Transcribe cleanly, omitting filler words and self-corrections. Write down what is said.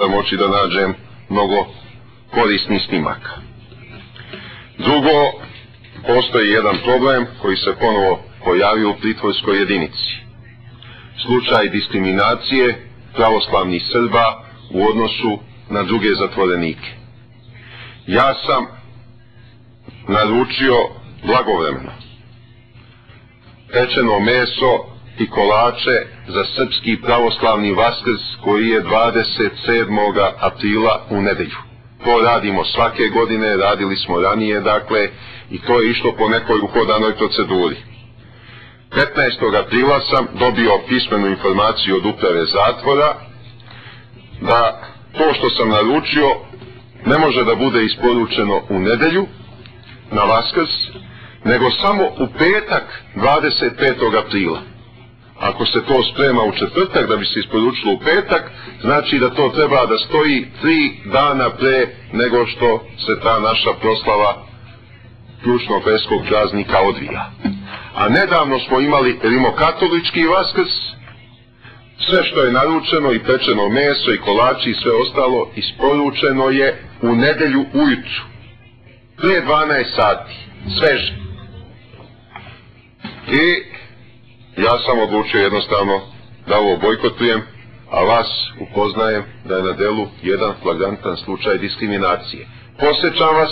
moći da nađem mnogo korisnih snimaka. Drugo, postoji jedan problem koji se ponovo pojavio u pritvorskoj jedinici. Slučaj diskriminacije pravoslavnih Srba u odnosu na druge zatvorenike. Ja sam naručio blagovremeno pečeno meso i kolače za srpski pravoslavni Vaskrs koji je 27. aprila u nedelju. To radimo svake godine, radili smo ranije, dakle, i to je išlo po nekoj uhodanoj proceduri. 15. aprila sam dobio pismenu informaciju od uprave zatvora da to što sam naručio ne može da bude isporučeno u nedelju na Vaskrs, nego samo u petak 25. aprila. Ako se to sprema u četvrtak da bi se isporučilo u petak, znači da to treba da stoji 3 dana pre nego što se ta naša proslava ključnog verskog praznika odvija. A nedavno smo imali rimokatolički Vaskrs, sve što je naručeno i pečeno meso i kolači i sve ostalo isporučeno je u nedelju ujutru, pre 12 sati, sveže. I ja sam odlučio jednostavno da ovo bojkotujem, a vas upoznajem da je na delu jedan flagrantan slučaj diskriminacije. Podsjećam vas